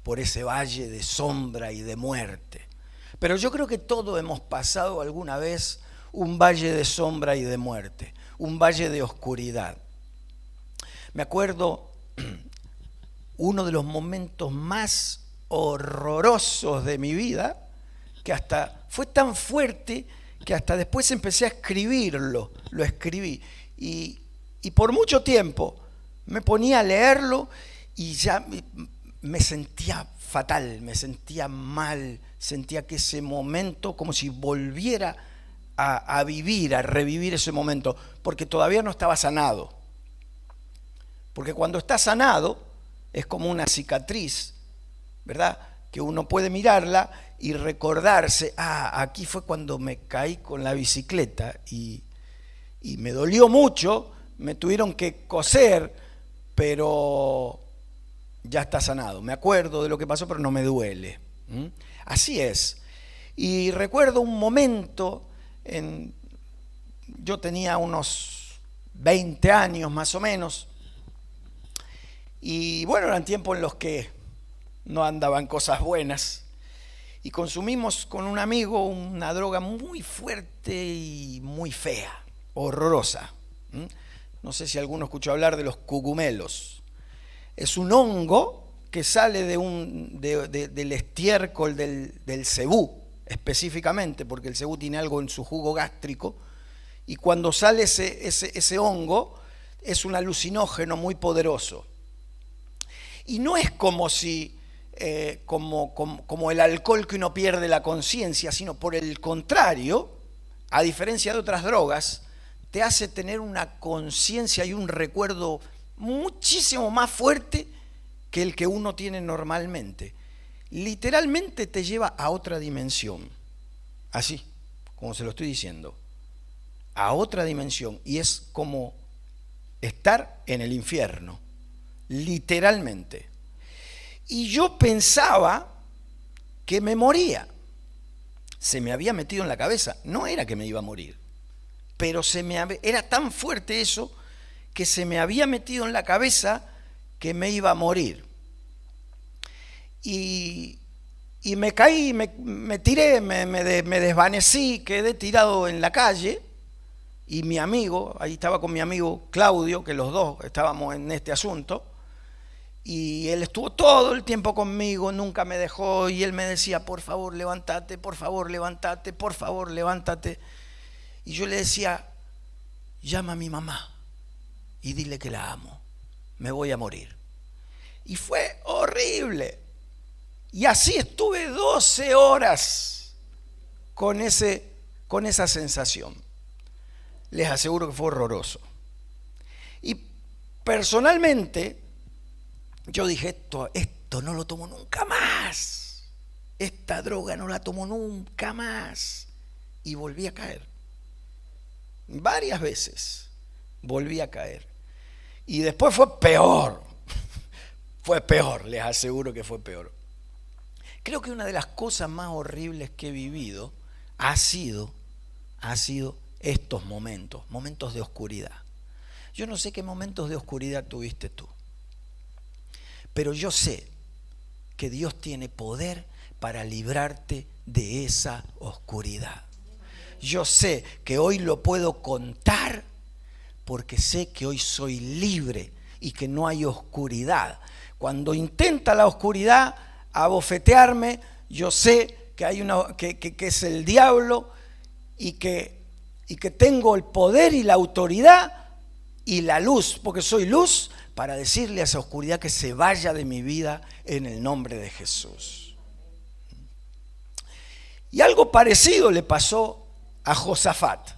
por ese valle de sombra y de muerte. Pero yo creo que todos hemos pasado alguna vez un valle de sombra y de muerte, un valle de oscuridad. Me acuerdo uno de los momentos más horrorosos de mi vida, que hasta fue tan fuerte que hasta después empecé a escribirlo, lo escribí. Y por mucho tiempo me ponía a leerlo y ya me sentía fatal, me sentía mal, sentía que ese momento como si volviera a vivir, a revivir ese momento, porque todavía no estaba sanado. Porque cuando está sanado es como una cicatriz, ¿verdad? Que uno puede mirarla y recordarse, aquí fue cuando me caí con la bicicleta y me dolió mucho, me tuvieron que coser, pero ya está sanado. Me acuerdo de lo que pasó, pero no me duele. Así es. Y recuerdo un momento, yo tenía unos 20 años más o menos, y bueno, eran tiempos en los que no andaban cosas buenas, y consumimos con un amigo una droga muy fuerte y muy fea, horrorosa. No sé si alguno escuchó hablar de los cogumelos. Es un hongo que sale del estiércol del cebú, específicamente, porque el cebú tiene algo en su jugo gástrico, y cuando sale ese hongo es un alucinógeno muy poderoso. Y no es como si como el alcohol que uno pierde la conciencia, sino por el contrario, a diferencia de otras drogas, te hace tener una conciencia y un recuerdo muchísimo más fuerte que el que uno tiene normalmente. Literalmente te lleva a otra dimensión, así, como se lo estoy diciendo, a otra dimensión, y es como estar en el infierno, literalmente. Y yo pensaba que me moría, se me había metido en la cabeza, no era que me iba a morir, pero era tan fuerte eso que se me había metido en la cabeza que me iba a morir. Y me caí, me tiré, me desvanecí, quedé tirado en la calle, y mi amigo, ahí estaba con mi amigo Claudio, que los dos estábamos en este asunto, y él estuvo todo el tiempo conmigo, nunca me dejó, y él me decía, por favor, levántate, por favor, levántate, por favor, levántate. Y yo le decía, llama a mi mamá y dile que la amo, me voy a morir. Y fue horrible. Y así estuve 12 horas con esa sensación. Les aseguro que fue horroroso. Y personalmente, yo dije, esto no lo tomo nunca más. Esta droga no la tomo nunca más. Y volví a caer. Varias veces volví a caer. Y después fue peor. Fue peor, les aseguro que fue peor. Creo que una de las cosas más horribles que he vivido ha sido estos momentos de oscuridad. Yo no sé qué momentos de oscuridad tuviste tú, pero yo sé que Dios tiene poder para librarte de esa oscuridad. Yo sé que hoy lo puedo contar porque sé que hoy soy libre y que no hay oscuridad. Cuando intenta la oscuridad abofetearme, yo sé que hay que es el diablo y que tengo el poder y la autoridad y la luz, porque soy luz, para decirle a esa oscuridad que se vaya de mi vida en el nombre de Jesús. Y algo parecido le pasó a Josafat.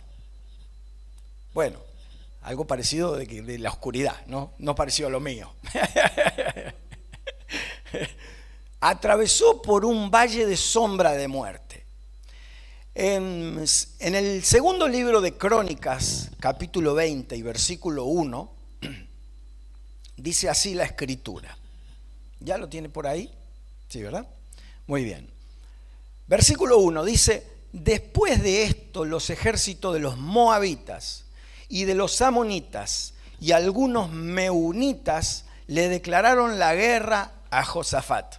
Bueno, algo parecido de la oscuridad, no parecido a lo mío. Atravesó por un valle de sombra de muerte. En el segundo libro de Crónicas, capítulo 20 y versículo 1, dice así la escritura. ¿Ya lo tiene por ahí? Sí, ¿verdad? Muy bien. Versículo 1 dice, después de esto los ejércitos de los moabitas y de los amonitas y algunos meunitas le declararon la guerra a Josafat.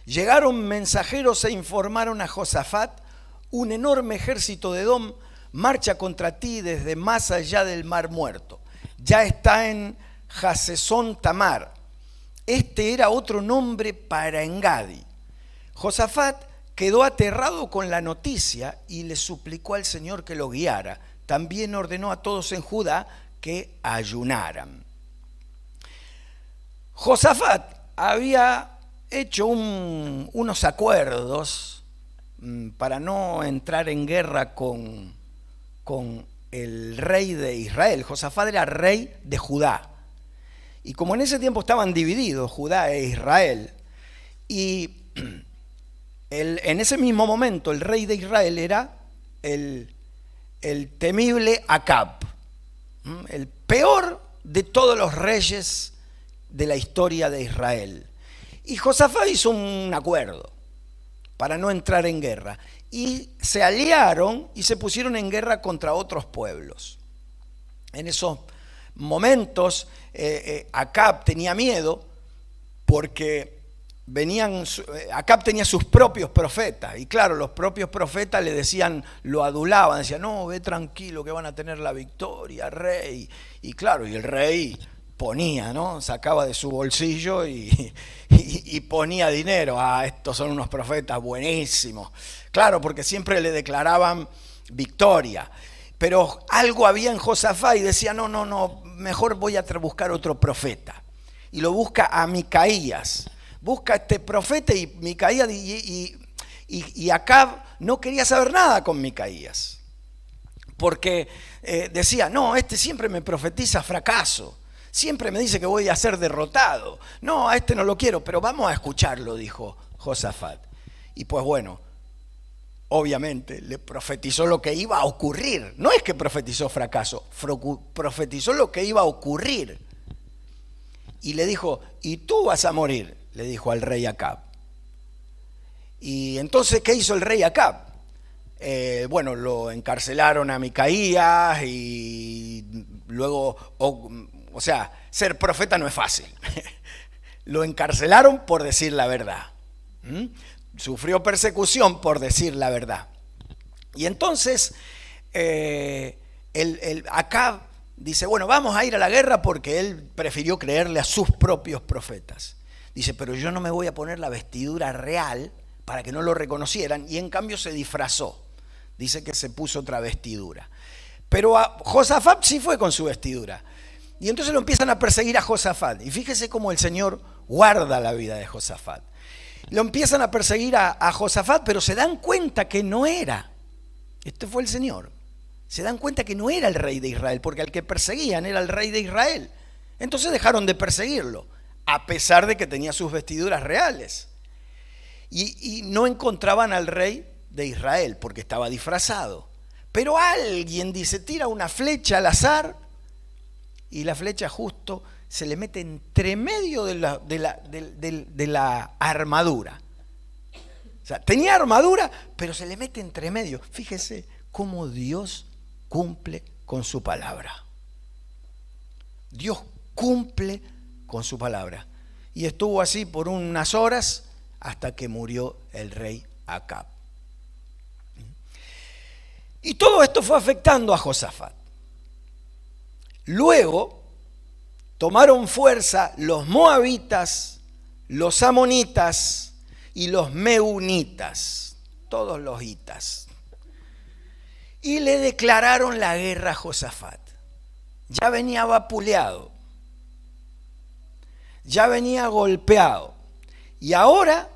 Llegaron mensajeros e informaron a Josafat: un enorme ejército de Edom marcha contra ti desde más allá del Mar Muerto. Ya está en Hasezón Tamar. Este era otro nombre para Engadi. Josafat quedó aterrado con la noticia y le suplicó al Señor que lo guiara. También ordenó a todos en Judá que ayunaran. Josafat había hecho unos acuerdos para no entrar en guerra con el rey de Israel. Josafat era rey de Judá. Y como en ese tiempo estaban divididos Judá e Israel, y en ese mismo momento el rey de Israel era el temible Acab, el peor de todos los reyes de la historia de Israel. Y Josafat hizo un acuerdo para no entrar en guerra, y se aliaron y se pusieron en guerra contra otros pueblos. En esos momentos Acab tenía miedo porque Acab tenía sus propios profetas, y claro, los propios profetas le decían, lo adulaban, decían: no, ve tranquilo que van a tener la victoria, rey. Y claro, y el rey ponía, ¿no? Sacaba de su bolsillo y ponía dinero. Estos son unos profetas buenísimos. Claro, porque siempre le declaraban victoria. Pero algo había en Josafat y decía: no, mejor voy a buscar otro profeta. Y lo busca a Micaías. Busca a este profeta, y Micaías y Acab no quería saber nada con Micaías. Porque decía: no, este siempre me profetiza fracaso. Siempre me dice que voy a ser derrotado. No, a este no lo quiero, pero vamos a escucharlo, dijo Josafat. Y pues bueno, obviamente le profetizó lo que iba a ocurrir. No es que profetizó fracaso, profetizó lo que iba a ocurrir. Y le dijo: y tú vas a morir, le dijo al rey Acab. Y entonces, ¿qué hizo el rey Acab? Bueno, lo encarcelaron a Micaías, y luego, o sea, ser profeta no es fácil. Lo encarcelaron por decir la verdad. Sufrió persecución por decir la verdad. Y entonces Acab dice: bueno, vamos a ir a la guerra, porque él prefirió creerle a sus propios profetas. Dice: pero yo no me voy a poner la vestidura real para que no lo reconocieran, y en cambio se disfrazó. Dice que se puso otra vestidura. Pero Josafat sí fue con su vestidura. Y entonces lo empiezan a perseguir a Josafat. Y fíjese cómo el Señor guarda la vida de Josafat. Lo empiezan a perseguir a Josafat, pero se dan cuenta que no era. Este fue el Señor. Se dan cuenta que no era el rey de Israel, porque al que perseguían era el rey de Israel. Entonces dejaron de perseguirlo, a pesar de que tenía sus vestiduras reales. Y no encontraban al rey de Israel, porque estaba disfrazado. Pero alguien dice: tira una flecha al azar, y la flecha justo se le mete entre medio de la armadura. O sea, tenía armadura, pero se le mete entre medio. Fíjese cómo Dios cumple con su palabra. Dios cumple con su palabra. Y estuvo así por unas horas hasta que murió el rey Acab. Y todo esto fue afectando a Josafat. Luego tomaron fuerza los moabitas, los amonitas y los meunitas, todos los hitas, y le declararon la guerra a Josafat. Ya venía vapuleado, ya venía golpeado, y ahora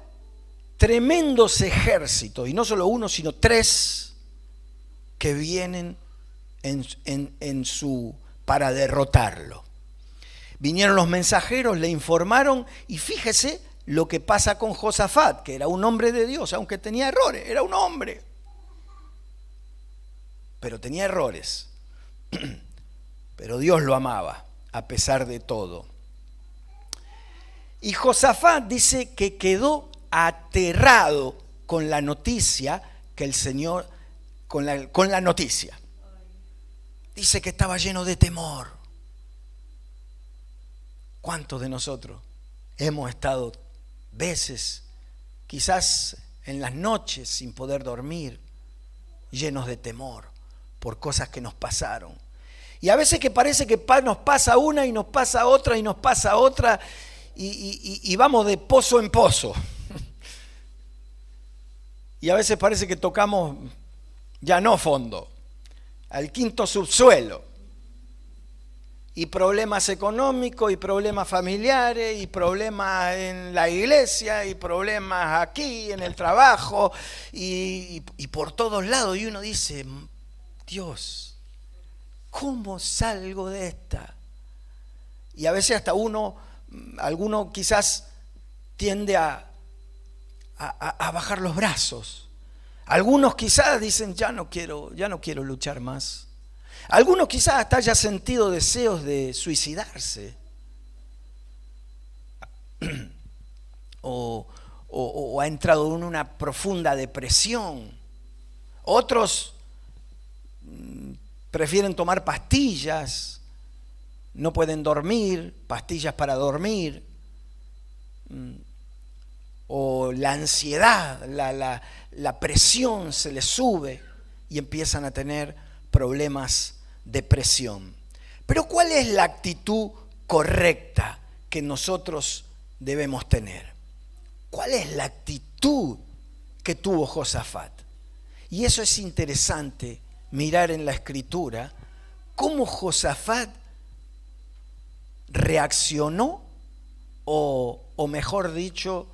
tremendos ejércitos, y no solo uno, sino tres, que vienen para derrotarlo. Vinieron los mensajeros, le informaron, y fíjese lo que pasa con Josafat, que era un hombre de Dios, aunque tenía errores, era un hombre, pero tenía errores. Pero Dios lo amaba a pesar de todo. Y Josafat dice que quedó aterrado con la noticia que el Señor, con la noticia. Dice que estaba lleno de temor. ¿Cuántos de nosotros hemos estado veces quizás en las noches sin poder dormir, llenos de temor por cosas que nos pasaron. Y a veces que parece que nos pasa una y nos pasa otra y nos pasa otra y vamos de pozo en pozo. Y a veces parece que tocamos ya no fondo, al quinto subsuelo. Y problemas económicos, y problemas familiares, y problemas en la iglesia, y problemas aquí, en el trabajo, y por todos lados. Y uno dice, Dios, ¿cómo salgo de esta? Y a veces hasta alguno quizás tiende a bajar los brazos. Algunos quizás dicen, ya no quiero luchar más. Algunos quizás hasta haya sentido deseos de suicidarse. O ha entrado en una profunda depresión. Otros prefieren tomar pastillas, no pueden dormir, pastillas para dormir. O la ansiedad, la presión se les sube y empiezan a tener problemas de presión. Pero ¿cuál es la actitud correcta que nosotros debemos tener? ¿Cuál es la actitud que tuvo Josafat? Y eso es interesante mirar en la Escritura cómo Josafat reaccionó o mejor dicho,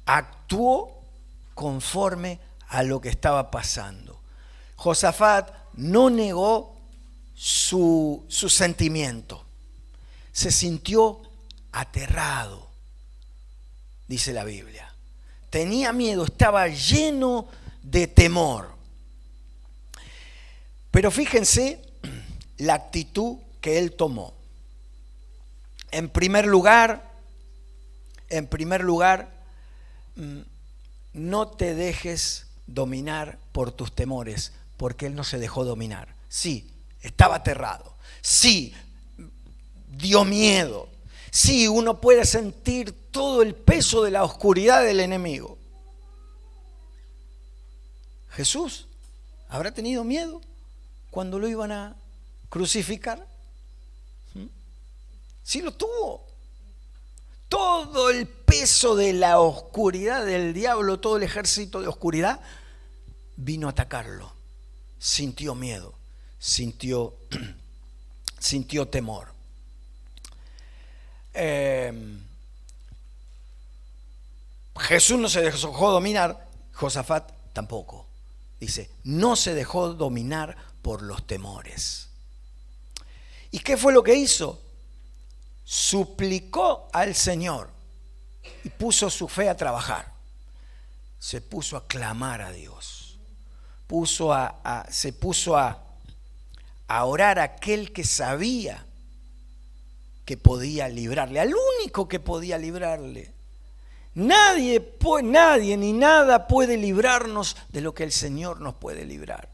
actuó conforme a lo que estaba pasando. Josafat no negó su sentimiento. Se sintió aterrado, dice la Biblia. Tenía miedo, estaba lleno de temor. Pero fíjense la actitud que él tomó. En primer lugar, no te dejes dominar por tus temores, porque él no se dejó dominar. Sí, estaba aterrado. Sí, dio miedo. Sí, uno puede sentir todo el peso de la oscuridad del enemigo. Jesús, ¿habrá tenido miedo cuando lo iban a crucificar? Sí lo tuvo. Todo el peso de la oscuridad del diablo, todo el ejército de oscuridad, vino a atacarlo. Sintió miedo, sintió temor. Jesús no se dejó dominar, Josafat tampoco. Dice, no se dejó dominar por los temores. ¿Y qué fue lo que hizo? Suplicó al Señor y puso su fe a trabajar. Se puso a clamar a Dios. Se puso a orar a aquel que sabía que podía librarle, al único que podía librarle. Nadie ni nada puede librarnos de lo que el Señor nos puede librar.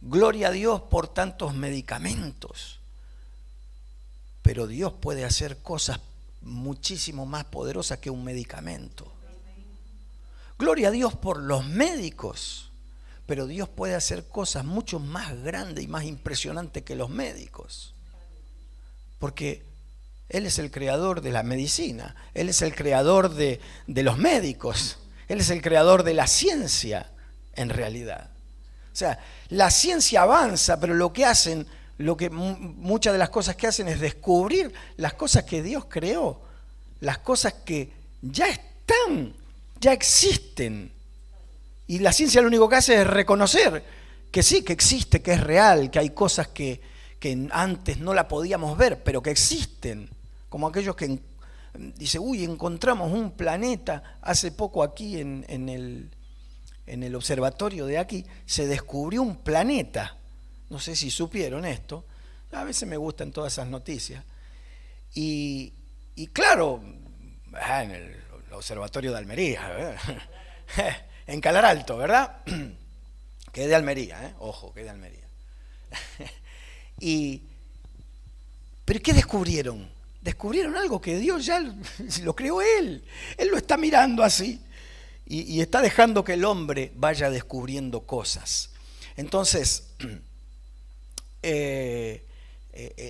Gloria a Dios por tantos medicamentos. Pero Dios puede hacer cosas muchísimo más poderosas que un medicamento. Gloria a Dios por los médicos, pero Dios puede hacer cosas mucho más grandes y más impresionantes que los médicos. Porque Él es el creador de la medicina, Él es el creador de los médicos, Él es el creador de la ciencia, en realidad. O sea, la ciencia avanza, pero muchas de las cosas que hacen es descubrir las cosas que Dios creó, las cosas que ya están, ya existen. Y la ciencia lo único que hace es reconocer que sí, que existe, que es real, que hay cosas que antes no la podíamos ver, pero que existen. Como aquellos que dicen, encontramos un planeta. Hace poco aquí en el observatorio de aquí se descubrió un planeta. No sé si supieron esto. A veces me gustan todas esas noticias. Y claro, en el observatorio de Almería, en Calar Alto, ¿verdad? Que es de Almería, ojo, que es de Almería. ¿Pero qué descubrieron? descubrieron algo que Dios ya lo creó Él. Él lo está mirando así y está dejando que el hombre vaya descubriendo cosas. Entonces,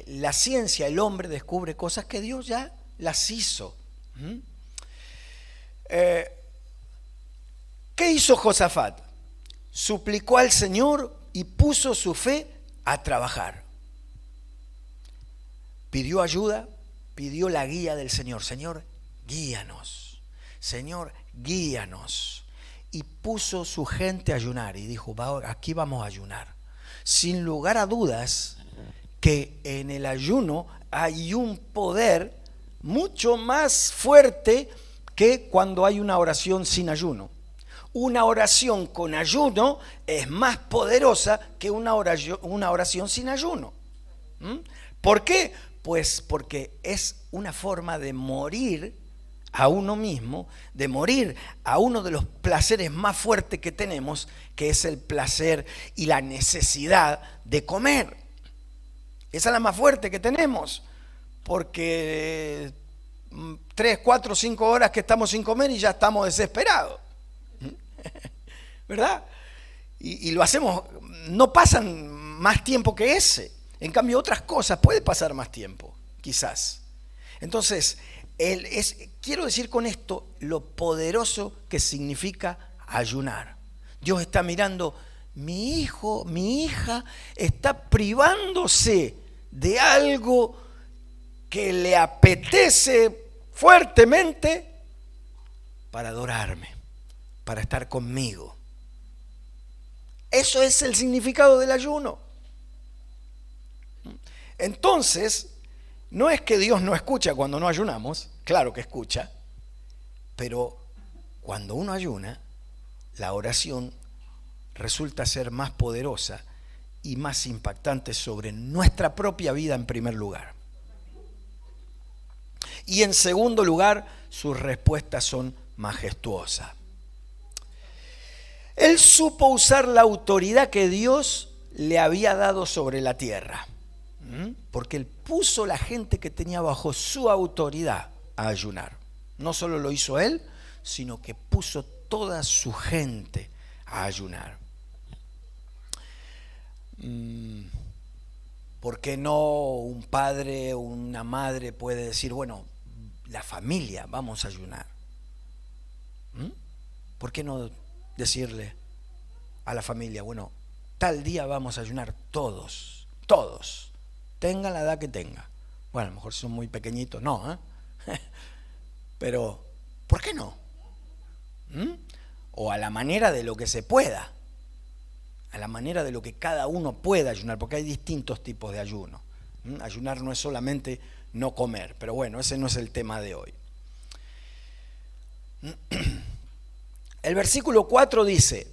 la ciencia, el hombre descubre cosas que Dios ya las hizo. ¿Qué hizo Josafat? Suplicó al Señor y puso su fe a trabajar. Pidió ayuda, pidió la guía del Señor. Señor, guíanos. Señor, guíanos. Y puso su gente a ayunar y dijo, aquí vamos a ayunar. Sin lugar a dudas que en el ayuno hay un poder mucho más fuerte que cuando hay una oración sin ayuno. Una oración con ayuno es más poderosa que una oración sin ayuno. ¿Por qué? Pues porque es una forma de morir a uno mismo, de morir a uno de los placeres más fuertes que tenemos, que es el placer y la necesidad de comer. Esa es la más fuerte que tenemos, porque 3, 4, 5 horas que estamos sin comer y ya estamos desesperados. ¿Verdad? Y lo hacemos, no pasan más tiempo que ese. En cambio, otras cosas puede pasar más tiempo, quizás. Entonces, quiero decir con esto lo poderoso que significa ayunar. Dios está mirando, mi hijo, mi hija está privándose de algo que le apetece fuertemente para adorarme, para estar conmigo. Eso es el significado del ayuno. Entonces, no es que Dios no escucha cuando no ayunamos, claro que escucha, pero cuando uno ayuna, la oración resulta ser más poderosa y más impactante sobre nuestra propia vida en primer lugar. Y en segundo lugar, sus respuestas son majestuosas. Él supo usar la autoridad que Dios le había dado sobre la tierra, porque él puso la gente que tenía bajo su autoridad a ayunar. No solo lo hizo él, sino que puso toda su gente a ayunar. ¿Por qué no un padre o una madre puede decir, bueno, la familia, vamos a ayunar? ¿Por qué no decirle a la familia, bueno, tal día vamos a ayunar todos, tengan la edad que tengan? Bueno, a lo mejor son muy pequeñitos, no, pero ¿por qué no? O a la manera de lo que se pueda, a la manera de lo que cada uno pueda ayunar, porque hay distintos tipos de ayuno. Ayunar no es solamente no comer, pero bueno, ese no es el tema de hoy. El versículo 4 dice,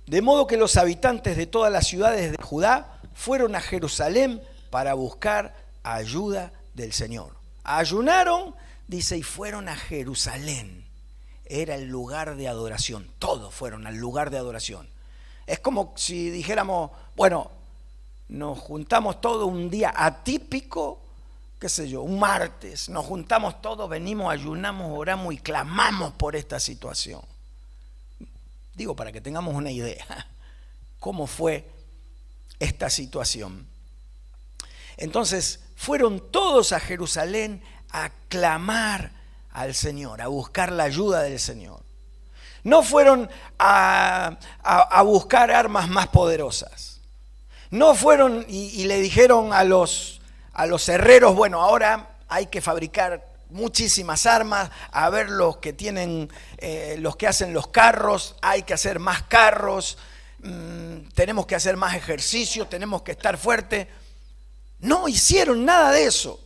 de modo que los habitantes de todas las ciudades de Judá fueron a Jerusalén para buscar ayuda del Señor. Ayunaron, dice, y fueron a Jerusalén. Era el lugar de adoración. Todos fueron al lugar de adoración. Es como si dijéramos, bueno, nos juntamos todo un día atípico, qué sé yo, un martes. Nos juntamos todos, venimos, ayunamos, oramos y clamamos por esta situación. Digo, para que tengamos una idea, cómo fue esta situación. Entonces, fueron todos a Jerusalén a clamar al Señor, a buscar la ayuda del Señor. No fueron a buscar armas más poderosas. No fueron y le dijeron a los herreros, bueno, ahora hay que fabricar muchísimas armas, a ver los que tienen, los que hacen los carros, hay que hacer más carros, tenemos que hacer más ejercicio, tenemos que estar fuertes. No hicieron nada de eso,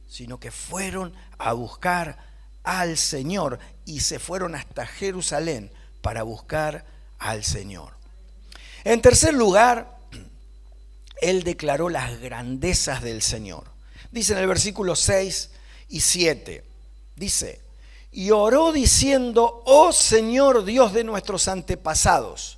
sino que fueron a buscar al Señor y se fueron hasta Jerusalén para buscar al Señor. En tercer lugar, él declaró las grandezas del Señor. Dice en el versículo 6 y 7, dice, y oró diciendo, oh Señor Dios de nuestros antepasados,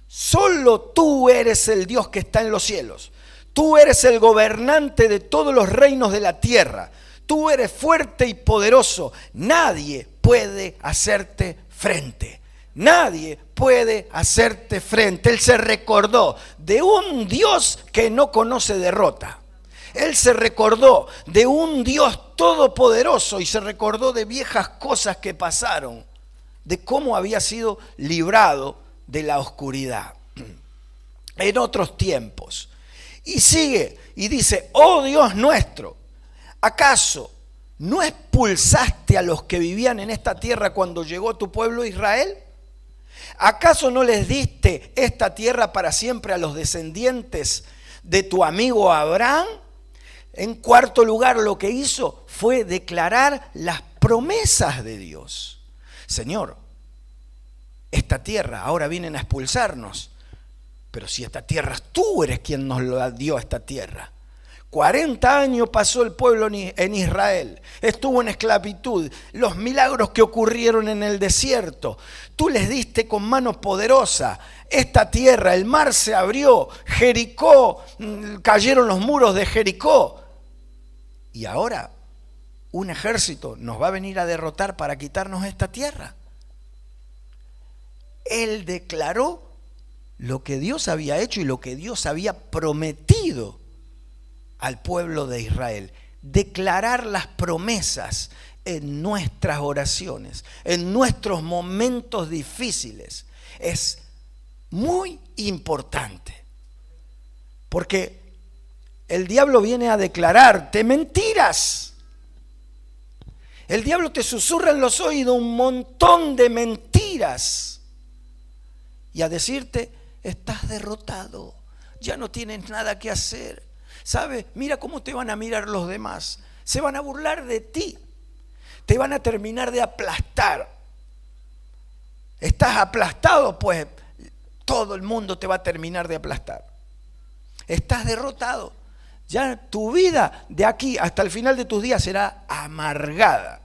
solo tú eres el Dios que está en los cielos. Tú eres el gobernante de todos los reinos de la tierra. tú eres fuerte y poderoso, nadie puede hacerte frente. Nadie puede hacerte frente. Él se recordó de un Dios que no conoce derrota. Él se recordó de un Dios todopoderoso y se recordó de viejas cosas que pasaron, de cómo había sido librado de la oscuridad en otros tiempos. Y sigue y dice, oh Dios nuestro, ¿acaso no expulsaste a los que vivían en esta tierra cuando llegó tu pueblo Israel? ¿Acaso no les diste esta tierra para siempre a los descendientes de tu amigo Abraham? En cuarto lugar, lo que hizo fue declarar las promesas de Dios. Señor, esta tierra ahora vienen a expulsarnos, pero si esta tierra, tú eres quien nos lo dio esta tierra. 40 años pasó el pueblo en Israel, estuvo en esclavitud, los milagros que ocurrieron en el desierto, tú les diste con mano poderosa esta tierra, el mar se abrió, Jericó, cayeron los muros de Jericó, y ahora un ejército nos va a venir a derrotar para quitarnos esta tierra. Él declaró lo que Dios había hecho y lo que Dios había prometido al pueblo de Israel. Declarar las promesas en nuestras oraciones, en nuestros momentos difíciles, es muy importante. Porque el diablo viene a declararte mentiras. El diablo te susurra en los oídos un montón de mentiras y a decirte, estás derrotado, ya no tienes nada que hacer. ¿Sabes? Mira cómo te van a mirar los demás. Se van a burlar de ti. Te van a terminar de aplastar. Estás aplastado, pues todo el mundo te va a terminar de aplastar. Estás derrotado. Ya tu vida de aquí hasta el final de tus días será amargada.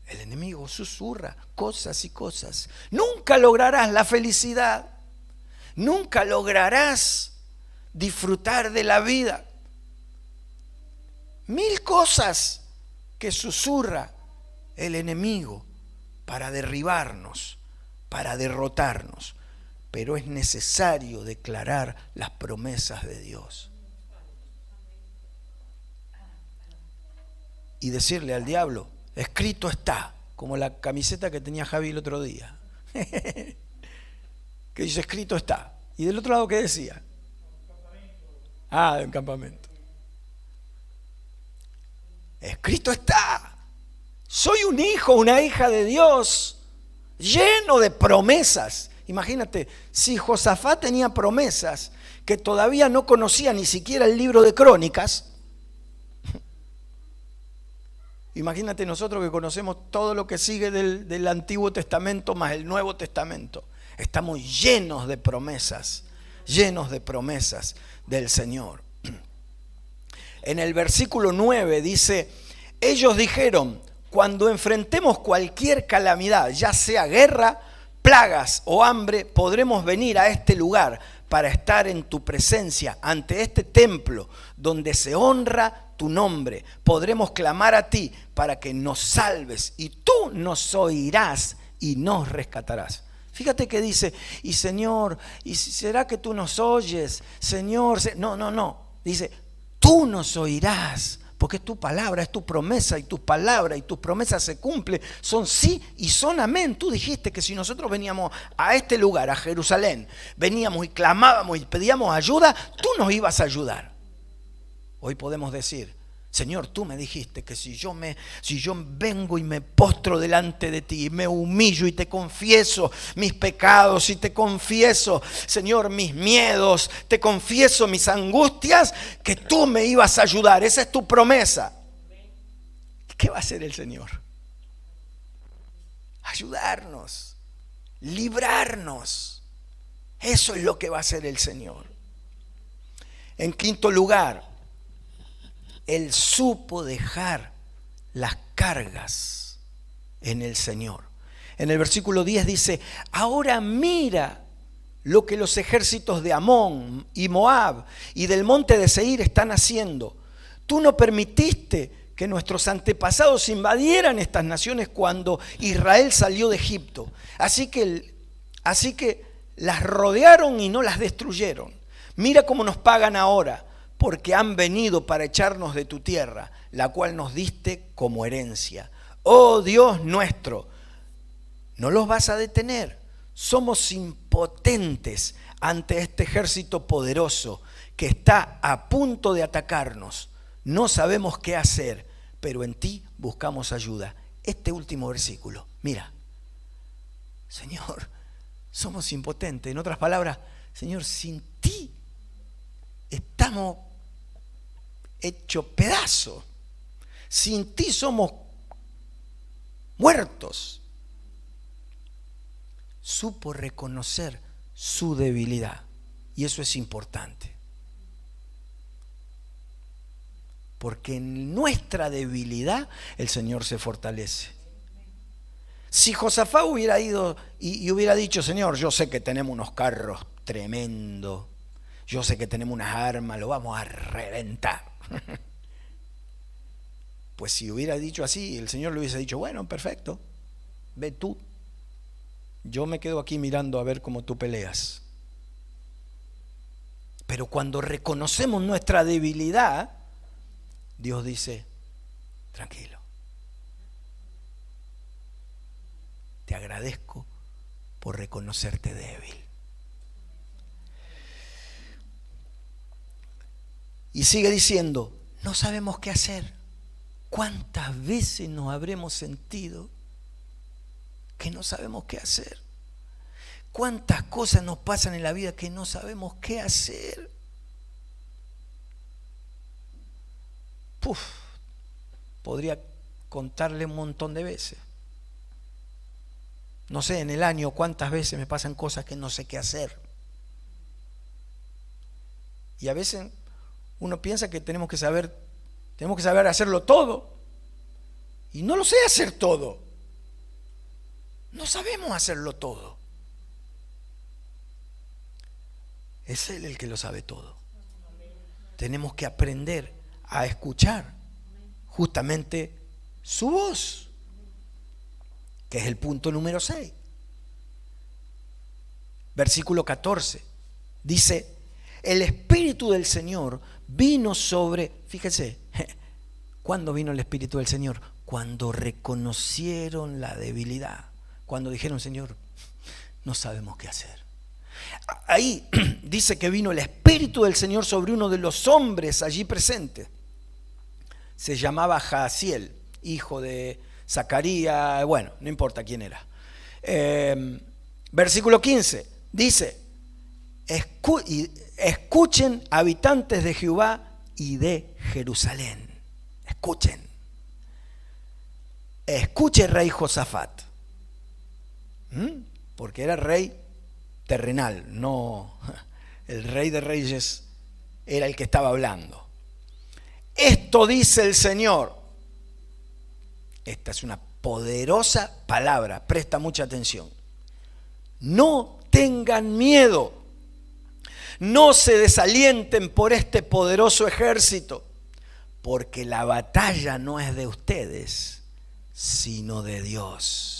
El enemigo susurra cosas y cosas. Nunca lograrás la felicidad. Nunca lograrás disfrutar de la vida. 1000 cosas que susurra el enemigo para derribarnos, para derrotarnos. Pero es necesario declarar las promesas de Dios. Y decirle al diablo, escrito está, como la camiseta que tenía Javi el otro día. Que dice, escrito está. Y del otro lado, ¿qué decía? De un campamento. Escrito está. Soy un hijo, una hija de Dios, lleno de promesas. Imagínate, si Josafat tenía promesas que todavía no conocía ni siquiera el libro de Crónicas, imagínate nosotros que conocemos todo lo que sigue del Antiguo Testamento más el Nuevo Testamento. Estamos llenos de promesas del Señor. En el versículo 9 dice, ellos dijeron, cuando enfrentemos cualquier calamidad, ya sea guerra, plagas o hambre, podremos venir a este lugar para estar en tu presencia, ante este templo donde se honra tu nombre. Podremos clamar a ti para que nos salves y tú nos oirás y nos rescatarás. Fíjate que dice, y Señor, ¿y será que tú nos oyes? Señor, no. Dice, tú nos oirás, porque es tu palabra, es tu promesa, y tus palabras y tus promesas se cumplen, son sí y son amén. Tú dijiste que si nosotros veníamos a este lugar, a Jerusalén, veníamos y clamábamos y pedíamos ayuda, tú nos ibas a ayudar. Hoy podemos decir, Señor, tú me dijiste que si yo vengo y me postro delante de ti, y me humillo y te confieso mis pecados y te confieso, Señor, mis miedos, te confieso mis angustias, que tú me ibas a ayudar. Esa es tu promesa. ¿Qué va a hacer el Señor? Ayudarnos, librarnos. Eso es lo que va a hacer el Señor. En quinto lugar, Él supo dejar las cargas en el Señor. En el versículo 10 dice, ahora mira lo que los ejércitos de Amón y Moab y del monte de Seir están haciendo. Tú no permitiste que nuestros antepasados invadieran estas naciones cuando Israel salió de Egipto. Así que las rodearon y no las destruyeron. Mira cómo nos pagan ahora, porque han venido para echarnos de tu tierra, la cual nos diste como herencia. Oh Dios nuestro, no los vas a detener. Somos impotentes ante este ejército poderoso que está a punto de atacarnos. No sabemos qué hacer, pero en ti buscamos ayuda. Este último versículo, mira. Señor, somos impotentes. En otras palabras, Señor, sin ti estamos hechos pedazos. Sin ti somos muertos. Supo reconocer su debilidad. Y eso es importante. Porque en nuestra debilidad el Señor se fortalece. Si Josafat hubiera ido y hubiera dicho, Señor, yo sé que tenemos unos carros tremendos, yo sé que tenemos unas armas, lo vamos a reventar. Pues si hubiera dicho así, el Señor le hubiese dicho, bueno, perfecto, ve tú. Yo me quedo aquí mirando a ver cómo tú peleas. Pero cuando reconocemos nuestra debilidad, Dios dice, tranquilo. Te agradezco por reconocerte débil. Y sigue diciendo, no sabemos qué hacer. ¿Cuántas veces nos habremos sentido que no sabemos qué hacer? ¿Cuántas cosas nos pasan en la vida que no sabemos qué hacer? Podría contarle un montón de veces. No sé, en el año cuántas veces me pasan cosas que no sé qué hacer. Y a veces uno piensa que tenemos que saber hacerlo todo. Y no lo sé hacer todo. No sabemos hacerlo todo. Es Él el que lo sabe todo. Tenemos que aprender a escuchar justamente su voz, que es el punto número 6. Versículo 14. Dice, el Espíritu del Señor vino sobre, fíjese, ¿cuándo vino el Espíritu del Señor? Cuando reconocieron la debilidad. Cuando dijeron, Señor, no sabemos qué hacer. Ahí dice que vino el Espíritu del Señor sobre uno de los hombres allí presentes. Se llamaba Jaasiel, hijo de Zacarías, bueno, no importa quién era. Versículo 15, dice, escuchen habitantes de Jehová y de Jerusalén. Escuche rey Josafat. Porque era rey terrenal, no el rey de reyes era el que estaba hablando. Esto dice el Señor. Esta es una poderosa palabra, presta mucha atención. No tengan miedo, no se desalienten por este poderoso ejército, porque la batalla no es de ustedes, sino de Dios.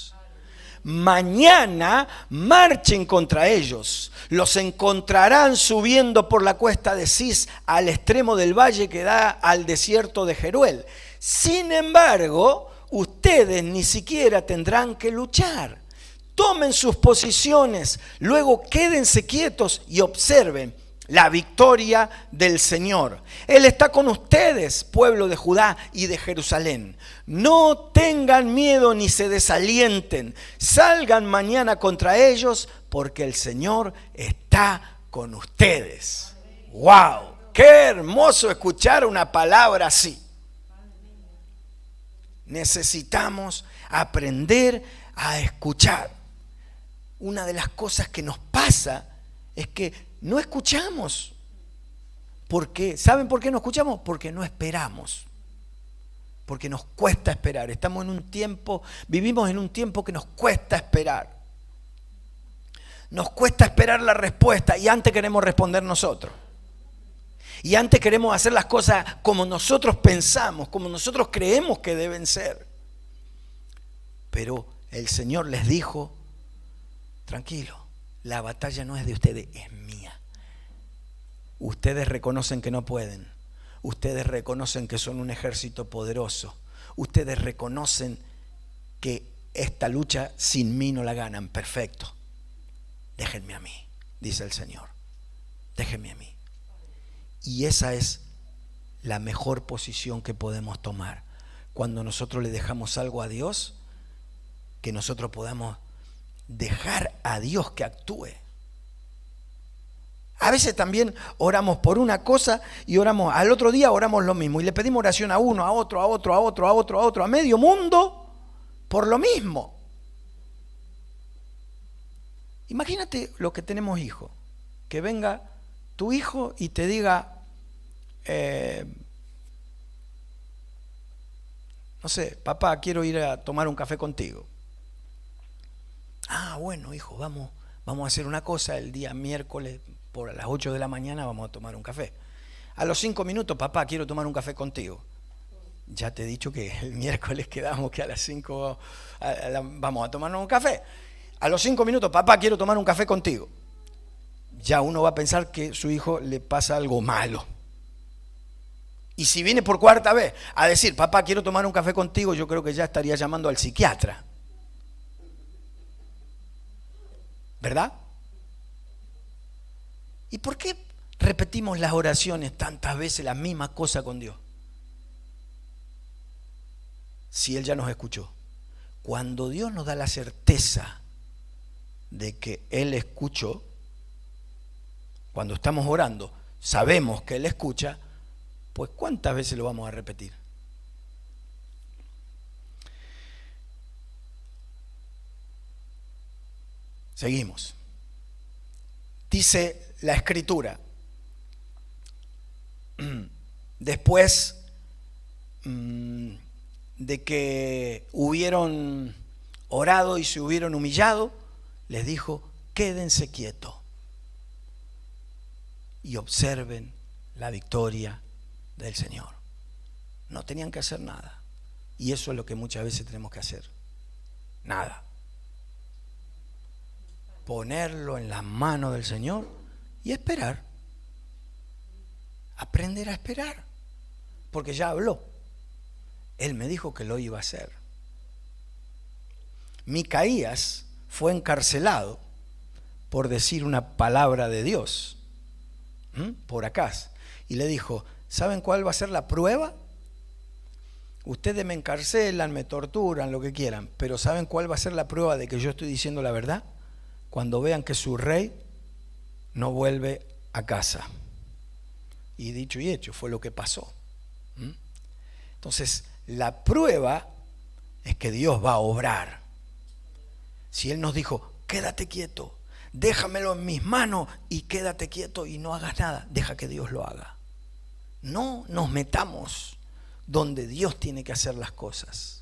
Mañana marchen contra ellos, los encontrarán subiendo por la cuesta de Cis al extremo del valle que da al desierto de Jeruel. Sin embargo, ustedes ni siquiera tendrán que luchar. Tomen sus posiciones, luego quédense quietos y observen la victoria del Señor. Él está con ustedes, pueblo de Judá y de Jerusalén. No tengan miedo ni se desalienten. Salgan mañana contra ellos porque el Señor está con ustedes. ¡Wow! ¡Qué hermoso escuchar una palabra así! Necesitamos aprender a escuchar. Una de las cosas que nos pasa es que no escuchamos. ¿Por qué? ¿Saben por qué no escuchamos? Porque no esperamos. Porque nos cuesta esperar. Estamos en un tiempo, vivimos en un tiempo que nos cuesta esperar. Nos cuesta esperar la respuesta y antes queremos responder nosotros. Y antes queremos hacer las cosas como nosotros pensamos, como nosotros creemos que deben ser. Pero el Señor les dijo, tranquilo, la batalla no es de ustedes, es mía. Ustedes reconocen que no pueden. Ustedes reconocen que son un ejército poderoso. Ustedes reconocen que esta lucha sin mí no la ganan. Perfecto. Déjenme a mí, dice el Señor. Déjenme a mí. Y esa es la mejor posición que podemos tomar. Cuando nosotros le dejamos algo a Dios, que nosotros podamos dejar a Dios que actúe. A veces también oramos por una cosa y oramos, al otro día oramos lo mismo y le pedimos oración a uno, a otro, a otro, a otro, a otro, a otro, a medio mundo por lo mismo. Imagínate lo que tenemos hijos, que venga tu hijo y te diga, no sé, papá, quiero ir a tomar un café contigo. Ah, bueno, hijo, vamos a hacer una cosa el día miércoles por las 8 de la mañana vamos a tomar un café. A los 5 minutos, papá, quiero tomar un café contigo. Ya te he dicho que el miércoles quedamos que a las 5 vamos a tomarnos un café. A los 5 minutos, papá, quiero tomar un café contigo. Ya uno va a pensar que su hijo le pasa algo malo. Y si viene por cuarta vez a decir, papá, quiero tomar un café contigo, yo creo que ya estaría llamando al psiquiatra. ¿Verdad? ¿Y por qué repetimos las oraciones tantas veces, las mismas cosas con Dios? Si Él ya nos escuchó. Cuando Dios nos da la certeza de que Él escuchó, cuando estamos orando, sabemos que Él escucha, pues ¿cuántas veces lo vamos a repetir? Seguimos. Dice la Escritura, después de que hubieron orado y se hubieron humillado, les dijo, quédense quietos y observen la victoria del Señor. No tenían que hacer nada. Y eso es lo que muchas veces tenemos que hacer. Nada. Ponerlo en las manos del Señor y esperar. Aprender a esperar. Porque ya habló. Él me dijo que lo iba a hacer. Micaías fue encarcelado por decir una palabra de Dios. Por Acaz. Y le dijo, ¿saben cuál va a ser la prueba? Ustedes me encarcelan, me torturan, lo que quieran, pero ¿saben cuál va a ser la prueba de que yo estoy diciendo la verdad? Cuando vean que su rey no vuelve a casa. Y dicho y hecho, fue lo que pasó. Entonces, la prueba es que Dios va a obrar. Si Él nos dijo, quédate quieto, déjamelo en mis manos y quédate quieto y no hagas nada, deja que Dios lo haga. No nos metamos donde Dios tiene que hacer las cosas.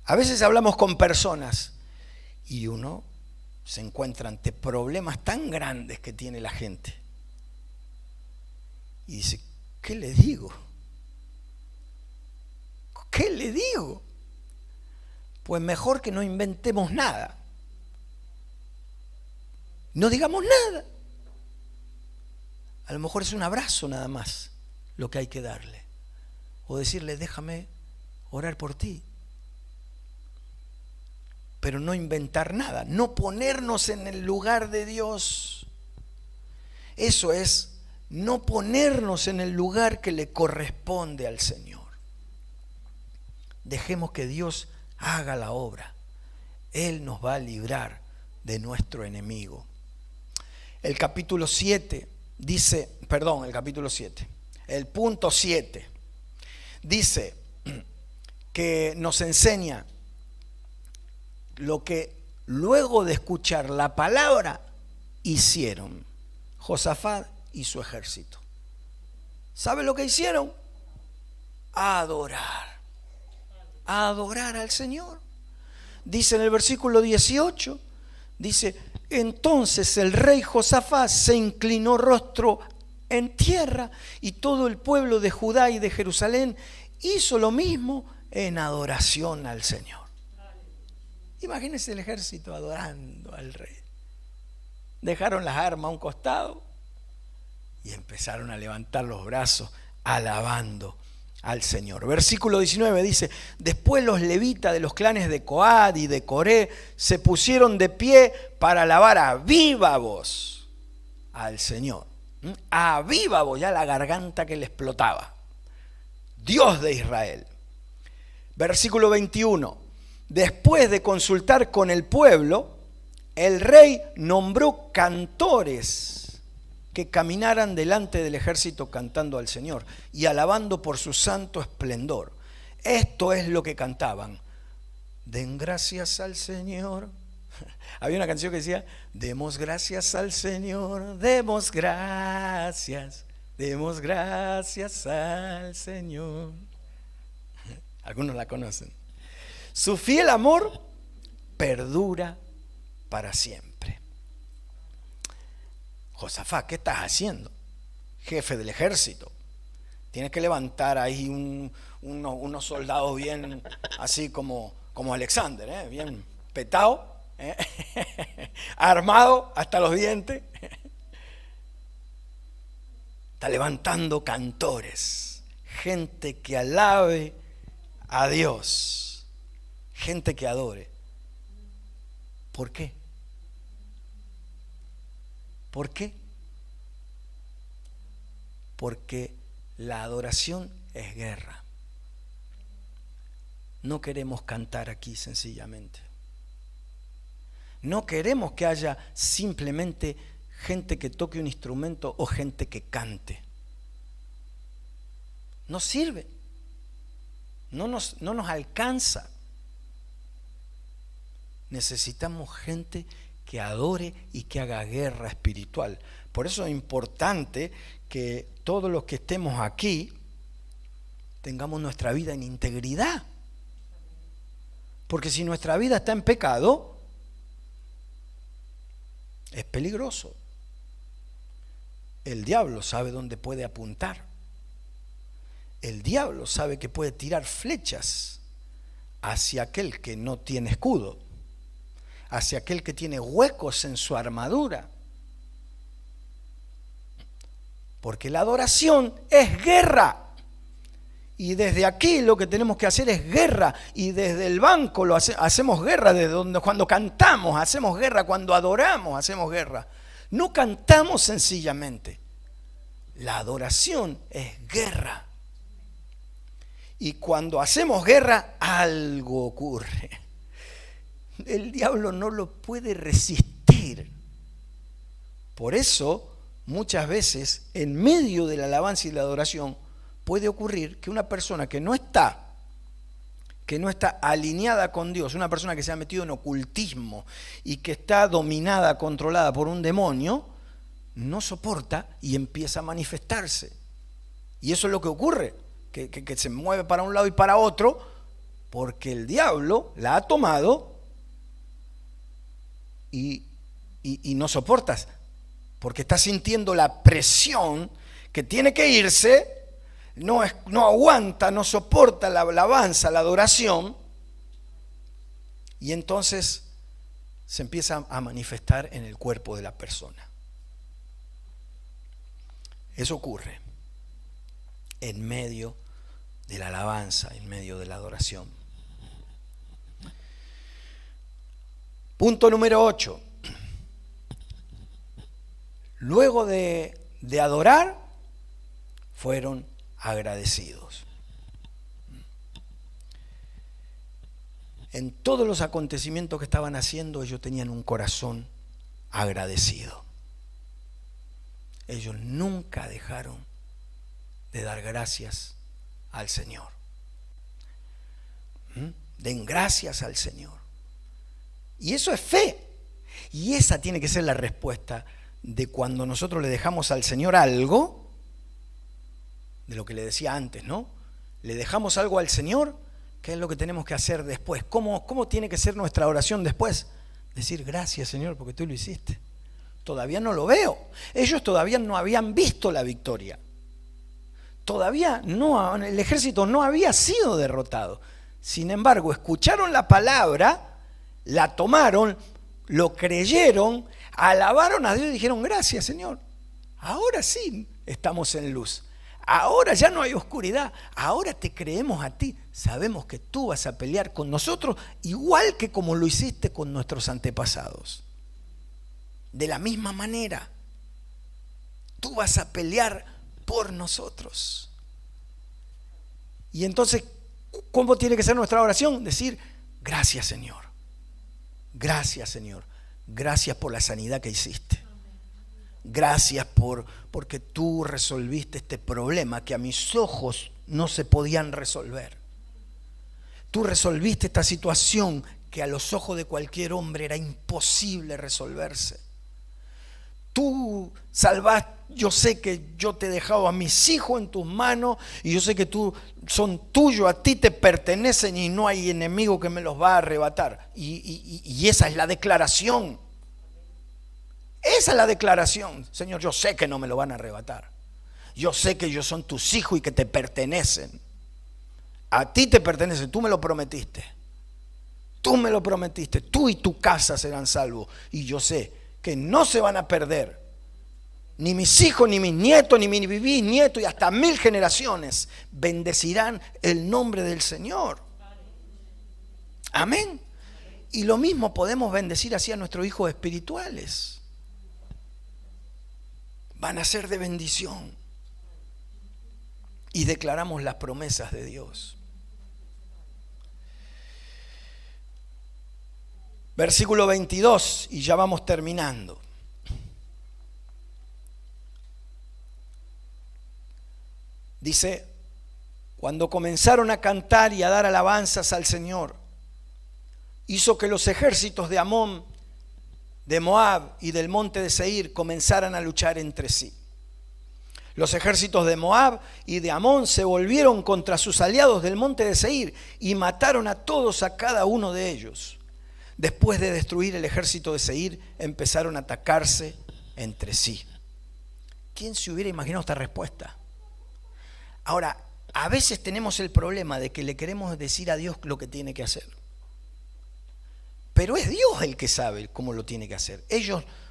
A veces hablamos con personas y uno se encuentra ante problemas tan grandes que tiene la gente. Y dice, ¿qué le digo? ¿Qué le digo? Pues mejor que no inventemos nada. No digamos nada. A lo mejor es un abrazo nada más lo que hay que darle. O decirle, déjame orar por ti. Pero no inventar nada, no ponernos en el lugar de Dios. Eso es no ponernos en el lugar que le corresponde al Señor. Dejemos que Dios haga la obra. Él nos va a librar de nuestro enemigo. El capítulo 7 dice, el punto 7 dice que nos enseña lo que luego de escuchar la palabra hicieron Josafat y su ejército. ¿Sabe lo que hicieron? Adorar al Señor. Dice en el versículo 18, dice, Entonces el rey Josafat se inclinó rostro en tierra y todo el pueblo de Judá y de Jerusalén hizo lo mismo en adoración al Señor. Imagínense el ejército adorando al rey. Dejaron las armas a un costado y empezaron a levantar los brazos alabando al Señor. Versículo 19 dice: después los levitas de los clanes de Coat y de Coré se pusieron de pie para alabar a viva voz al Señor. A viva voz, ya la garganta que le explotaba. Dios de Israel. Versículo 21. Después de consultar con el pueblo, el rey nombró cantores que caminaran delante del ejército cantando al Señor y alabando por su santo esplendor. Esto es lo que cantaban: den gracias al Señor. Había una canción que decía: demos gracias al Señor, demos gracias al Señor. Algunos la conocen. Su fiel amor perdura para siempre. Josafat, ¿qué estás haciendo? Jefe del ejército. Tienes que levantar ahí unos soldados bien, así como Alexander, bien petado, armado hasta los dientes. Está levantando cantores, gente que alabe a Dios, gente que adore. ¿Por qué? ¿Por qué? Porque la adoración es guerra. No queremos cantar aquí sencillamente. No queremos que haya simplemente gente que toque un instrumento o gente que cante. No sirve. No nos alcanza. Necesitamos gente que adore y que haga guerra espiritual. Por eso es importante que todos los que estemos aquí tengamos nuestra vida en integridad. Porque si nuestra vida está en pecado, es peligroso. El diablo sabe dónde puede apuntar. El diablo sabe que puede tirar flechas hacia aquel que no tiene escudo, hacia aquel que tiene huecos en su armadura. Porque la adoración es guerra. Y desde aquí lo que tenemos que hacer es guerra. Y desde el banco hacemos guerra, desde donde cuando cantamos hacemos guerra, cuando adoramos hacemos guerra. No cantamos sencillamente. La adoración es guerra. Y cuando hacemos guerra, algo ocurre. El diablo no lo puede resistir. Por eso, muchas veces, en medio de la alabanza y la adoración, puede ocurrir que una persona que no está alineada con Dios, una persona que se ha metido en ocultismo y que está dominada, controlada por un demonio, no soporta y empieza a manifestarse. Y eso es lo que ocurre, que se mueve para un lado y para otro, porque el diablo la ha tomado y no soportas, porque está sintiendo la presión que tiene que irse. No aguanta, no soporta la alabanza, la adoración, y entonces se empieza a manifestar en el cuerpo de la persona. Eso ocurre en medio de la alabanza, en medio de la adoración. Punto número 8. Luego de adorar, fueron agradecidos. En todos los acontecimientos que estaban haciendo, ellos tenían un corazón agradecido. Ellos nunca dejaron de dar gracias al Señor. Den gracias al Señor. Y eso es fe. Y esa tiene que ser la respuesta de cuando nosotros le dejamos al Señor algo, de lo que le decía antes, ¿no? Le dejamos algo al Señor, ¿qué es lo que tenemos que hacer después? ¿Cómo tiene que ser nuestra oración después? Decir gracias, Señor, porque tú lo hiciste. Todavía no lo veo. Ellos todavía no habían visto la victoria. Todavía no, el ejército no había sido derrotado. Sin embargo, escucharon la palabra, la tomaron, lo creyeron, alabaron a Dios y dijeron, gracias, Señor. Ahora sí estamos en luz. Ahora ya no hay oscuridad. Ahora te creemos a ti. Sabemos que tú vas a pelear con nosotros igual que como lo hiciste con nuestros antepasados. De la misma manera, tú vas a pelear por nosotros. Y entonces, ¿cómo tiene que ser nuestra oración? Decir, gracias, Señor. Gracias, Señor. Gracias por la sanidad que hiciste. Gracias porque tú resolviste este problema que a mis ojos no se podían resolver. Tú resolviste esta situación que a los ojos de cualquier hombre era imposible resolverse. Tú salvaste, yo sé que yo te he dejado a mis hijos en tus manos y yo sé que tú son tuyos, a ti te pertenecen y no hay enemigo que me los va a arrebatar. Y esa es la declaración. Esa es la declaración. Señor, yo sé que no me lo van a arrebatar. Yo sé que ellos son tus hijos y que te pertenecen. A ti te pertenecen, tú me lo prometiste. Tú me lo prometiste, tú y tu casa serán salvos. Y yo sé que no se van a perder. Ni mis hijos, ni mis nietos, ni mis bisnietos y hasta 1000 generaciones bendecirán el nombre del Señor. Amén. Y lo mismo podemos bendecir así a nuestros hijos espirituales. Van a ser de bendición. Y declaramos las promesas de Dios. Versículo 22, y ya vamos terminando. Dice, cuando comenzaron a cantar y a dar alabanzas al Señor, hizo que los ejércitos de Amón, de Moab y del monte de Seir comenzaran a luchar entre sí. Los ejércitos de Moab y de Amón se volvieron contra sus aliados del monte de Seir y mataron a todos, a cada uno de ellos. Después de destruir el ejército de Seir, empezaron a atacarse entre sí. ¿Quién se hubiera imaginado esta respuesta? Ahora, a veces tenemos el problema de que le queremos decir a Dios lo que tiene que hacer. Pero es Dios el que sabe cómo lo tiene que hacer.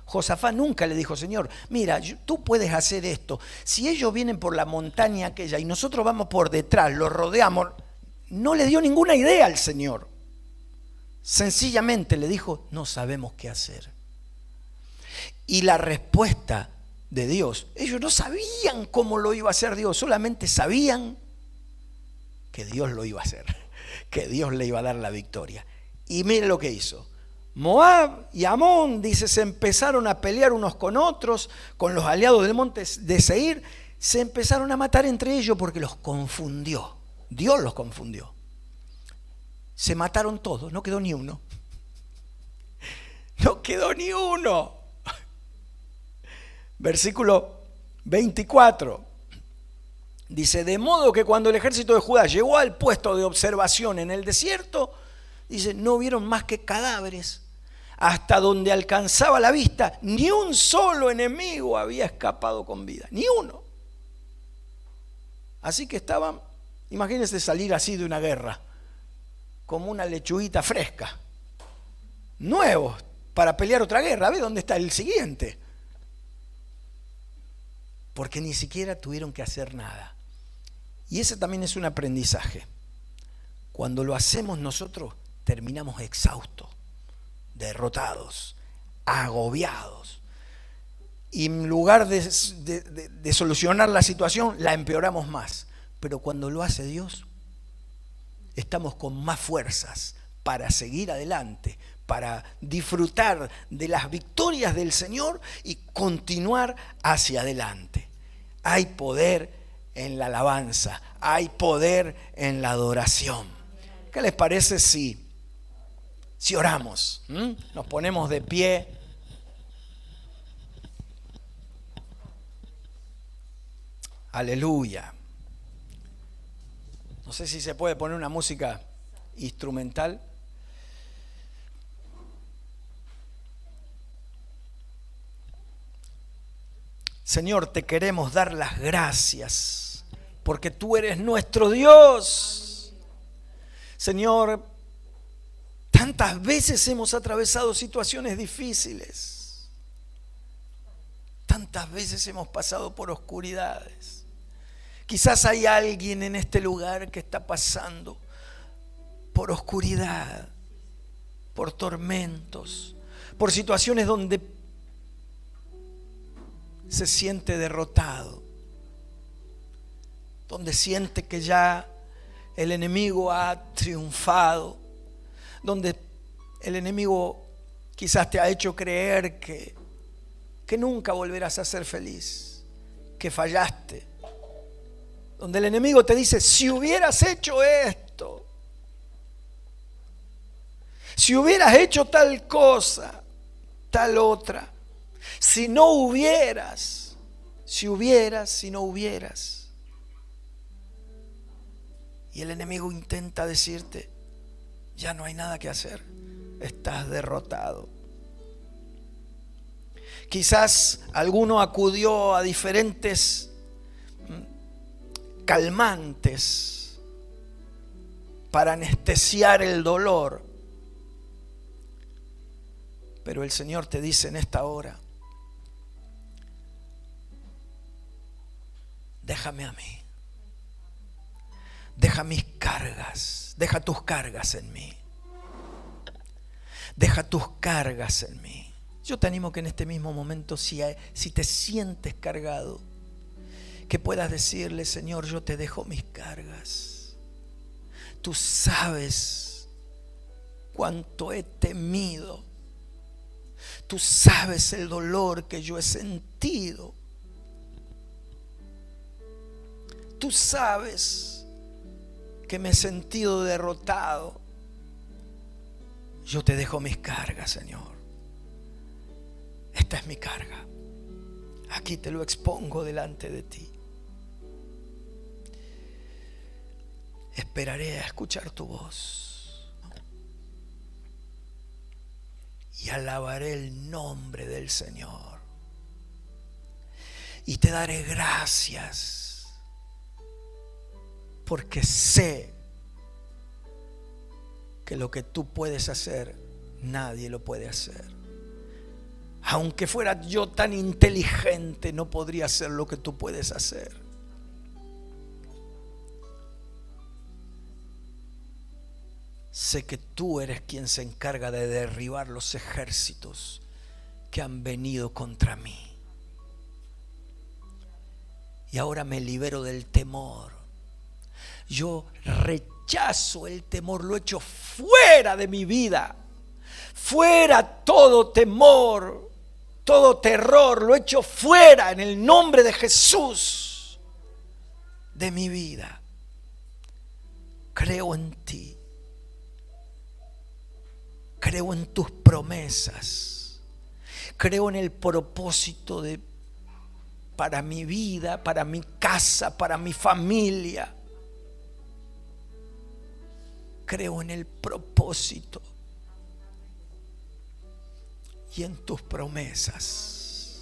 Josafat nunca le dijo, Señor, mira, tú puedes hacer esto. Si ellos vienen por la montaña aquella y nosotros vamos por detrás, los rodeamos, no le dio ninguna idea al Señor. Sencillamente le dijo, no sabemos qué hacer. Y la respuesta de Dios, ellos no sabían cómo lo iba a hacer Dios, solamente sabían que Dios lo iba a hacer, que Dios le iba a dar la victoria. Y miren lo que hizo. Moab y Amón, dice, se empezaron a pelear unos con otros, con los aliados del monte de Seir, se empezaron a matar entre ellos porque los confundió. Dios los confundió. Se mataron todos, no quedó ni uno. No quedó ni uno. Versículo 24. Dice, de modo que cuando el ejército de Judá llegó al puesto de observación en el desierto, dice, no vieron más que cadáveres. Hasta donde alcanzaba la vista, ni un solo enemigo había escapado con vida. Ni uno. Así que estaban, imagínense salir así de una guerra, como una lechuguita fresca. Nuevos, para pelear otra guerra. A ver dónde está el siguiente. Porque ni siquiera tuvieron que hacer nada. Y ese también es un aprendizaje. Cuando lo hacemos nosotros, terminamos exhaustos, derrotados, agobiados. Y en lugar de solucionar la situación, la empeoramos más. Pero cuando lo hace Dios, estamos con más fuerzas para seguir adelante, para disfrutar de las victorias del Señor y continuar hacia adelante. Hay poder en la alabanza, hay poder en la adoración. ¿Qué les parece si oramos? Nos ponemos de pie. Aleluya. No sé si se puede poner una música instrumental. Señor, te queremos dar las gracias porque tú eres nuestro Dios. Señor, tantas veces hemos atravesado situaciones difíciles. Tantas veces hemos pasado por oscuridades. Quizás hay alguien en este lugar que está pasando por oscuridad, por tormentos, por situaciones donde se siente derrotado, donde siente que ya el enemigo ha triunfado, donde el enemigo quizás te ha hecho creer que nunca volverás a ser feliz, que fallaste, donde el enemigo te dice, si hubieras hecho esto, si hubieras hecho tal cosa, tal otra, si no hubieras, si no hubieras. Y el enemigo intenta decirte, ya no hay nada que hacer, estás derrotado. Quizás alguno acudió a diferentes calmantes para anestesiar el dolor. Pero el Señor te dice en esta hora, déjame a mí. Deja mis cargas, deja tus cargas en mí. Deja tus cargas en mí. Yo te animo que en este mismo momento, si te sientes cargado, que puedas decirle, Señor, yo te dejo mis cargas. Tú sabes cuánto he temido. Tú sabes el dolor que yo he sentido. Tú sabes que me he sentido derrotado. Yo te dejo mis cargas, Señor. Esta es mi carga. Aquí te lo expongo delante de ti. Esperaré a escuchar tu voz y alabaré el nombre del Señor y te daré gracias porque sé que lo que tú puedes hacer nadie lo puede hacer. Aunque fuera yo tan inteligente, no podría hacer lo que tú puedes hacer. Sé que tú eres quien se encarga de derribar los ejércitos que han venido contra mí. Y ahora me libero del temor. Yo rechazo el temor, lo echo fuera de mi vida. Fuera todo temor, todo terror, lo echo fuera en el nombre de Jesús de mi vida. Creo en ti. Creo en tus promesas. Creo en el propósito para mi vida, para mi casa, para mi familia. Creo en el propósito y en tus promesas.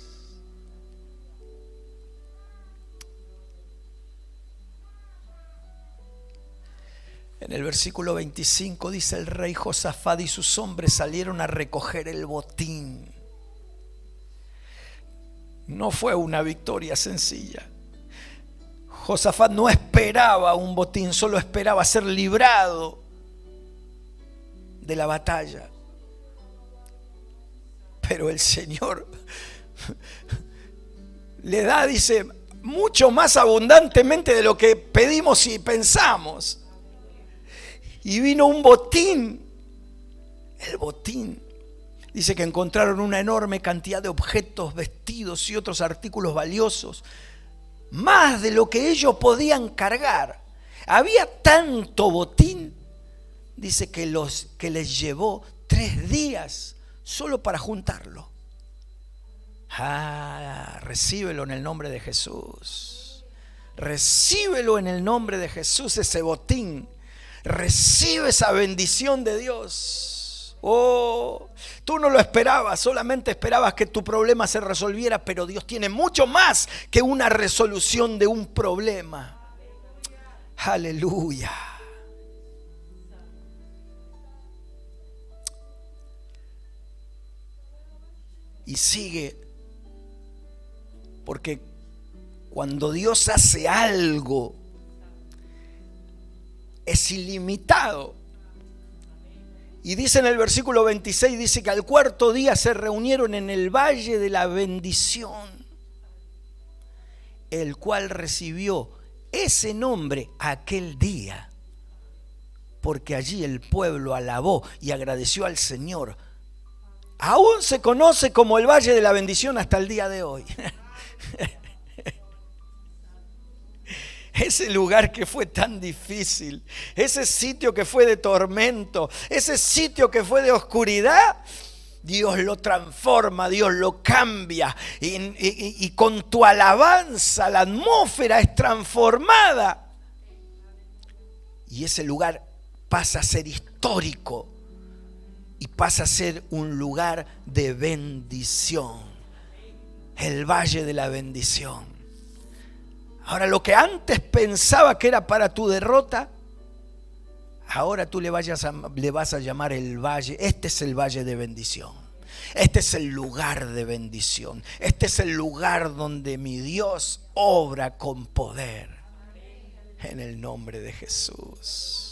En el versículo 25 dice: el rey Josafat y sus hombres salieron a recoger el botín. No fue una victoria sencilla. Josafat no esperaba un botín, solo esperaba ser librado de la batalla. Pero el Señor le da, dice, mucho más abundantemente de lo que pedimos y pensamos. Y vino un botín. El botín. Dice que encontraron una enorme cantidad de objetos, vestidos y otros artículos valiosos. Más de lo que ellos podían cargar. Había tanto botín. Dice que les llevó 3 días solo para juntarlo. Recíbelo en el nombre de Jesús. Recíbelo en el nombre de Jesús, ese botín. Recibe esa bendición de Dios. Oh, tú no lo esperabas, solamente esperabas que tu problema se resolviera, pero Dios tiene mucho más que una resolución de un problema. Aleluya. Y sigue, porque cuando Dios hace algo, es ilimitado. Y dice en el versículo 26, dice que al cuarto día se reunieron en el valle de la bendición, el cual recibió ese nombre aquel día, porque allí el pueblo alabó y agradeció al Señor. Aún se conoce como el valle de la bendición hasta el día de hoy. Ese lugar que fue tan difícil, ese sitio que fue de tormento, ese sitio que fue de oscuridad, Dios lo transforma, Dios lo cambia y con tu alabanza la atmósfera es transformada. Y ese lugar pasa a ser histórico y pasa a ser un lugar de bendición. El valle de la bendición. Ahora, lo que antes pensaba que era para tu derrota, ahora tú le vas a llamar el valle. Este es el valle de bendición. Este es el lugar de bendición. Este es el lugar donde mi Dios obra con poder. En el nombre de Jesús.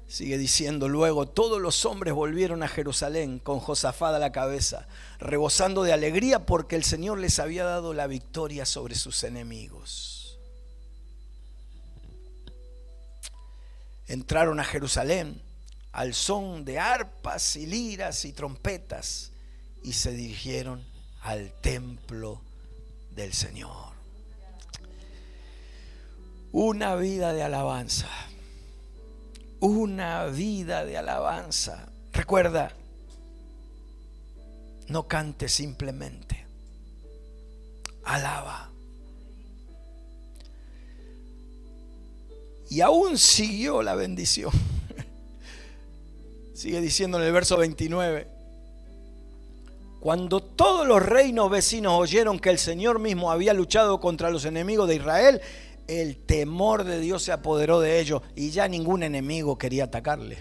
Sigue diciendo: luego todos los hombres volvieron a Jerusalén con Josafat a la cabeza, rebosando de alegría porque el Señor les había dado la victoria sobre sus enemigos. Entraron a Jerusalén al son de arpas y liras y trompetas y se dirigieron al templo del Señor. Una vida de alabanza. Una vida de alabanza. Recuerda, no cantes simplemente. Alaba. Y aún siguió la bendición. Sigue diciendo en el verso 29. Cuando todos los reinos vecinos oyeron que el Señor mismo había luchado contra los enemigos de Israel, el temor de Dios se apoderó de ellos y ya ningún enemigo quería atacarle.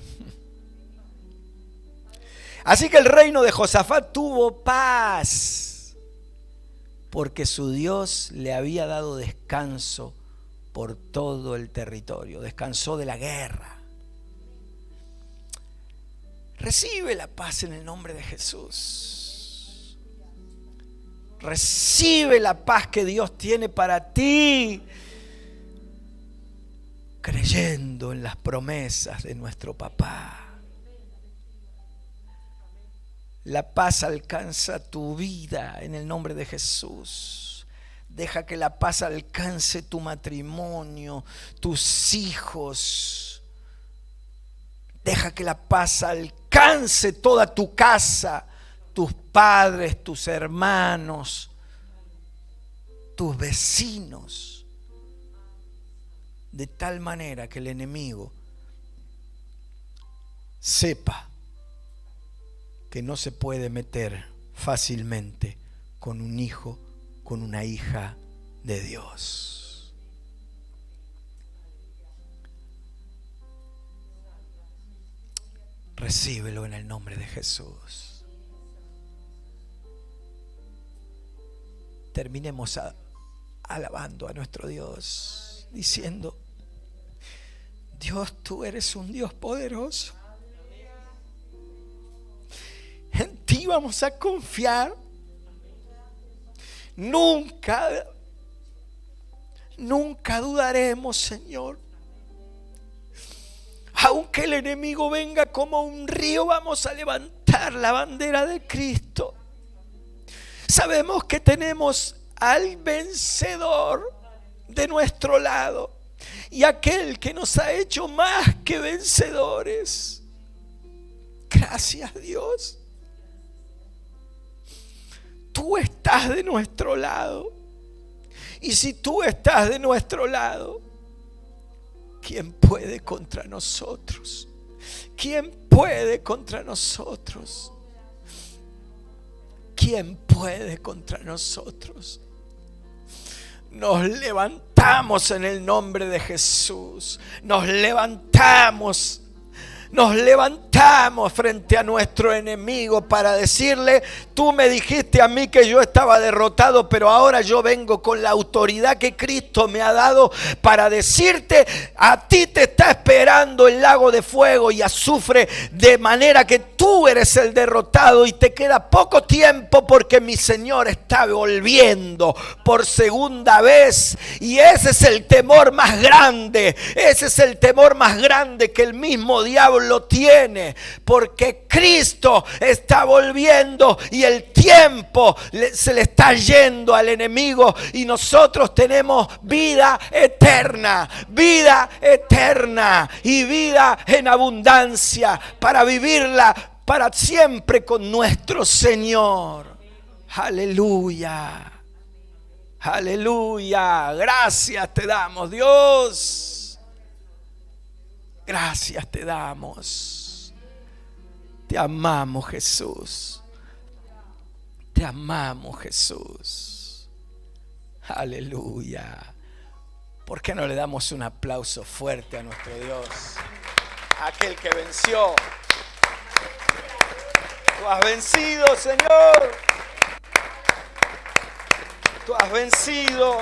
Así que el reino de Josafat tuvo paz, porque su Dios le había dado descanso por todo el territorio. Descansó de la guerra. Recibe la paz en el nombre de Jesús. Recibe la paz que Dios tiene para ti, creyendo en las promesas de nuestro papá. La paz alcanza tu vida en el nombre de Jesús. Deja que la paz alcance tu matrimonio, tus hijos. Deja que la paz alcance toda tu casa, tus padres, tus hermanos, tus vecinos. De tal manera que el enemigo sepa que no se puede meter fácilmente con un hijo, con una hija de Dios. Recíbelo en el nombre de Jesús. Terminemos alabando a nuestro Dios, diciendo: Dios, tú eres un Dios poderoso. En ti vamos a confiar. Nunca dudaremos, Señor. Aunque el enemigo venga como un río, vamos a levantar la bandera de Cristo. Sabemos que tenemos al vencedor de nuestro lado y aquel que nos ha hecho más que vencedores. Gracias, Dios. Tú estás de nuestro lado. Y si tú estás de nuestro lado, ¿quién puede contra nosotros? ¿Quién puede contra nosotros? ¿Quién puede contra nosotros? Nos levantamos en el nombre de Jesús. Nos levantamos frente a nuestro enemigo para decirle: tú me dijiste a mí que yo estaba derrotado, pero ahora yo vengo con la autoridad que Cristo me ha dado para decirte: a ti te está esperando el lago de fuego y azufre, de manera que tú eres el derrotado y te queda poco tiempo, porque mi Señor está volviendo por segunda vez. Y ese es el temor más grande, ese es el temor más grande que el mismo diablo tiene, porque Cristo está volviendo y el tiempo se le está yendo al enemigo, y nosotros tenemos vida eterna y vida en abundancia para vivirla para siempre con nuestro Señor. Aleluya, aleluya. Gracias te damos, Dios. Gracias te damos. Te amamos, Jesús. Te amamos, Jesús. Aleluya. ¿Por qué no le damos un aplauso fuerte a nuestro Dios? Aquel que venció. Tú has vencido, Señor. Tú has vencido.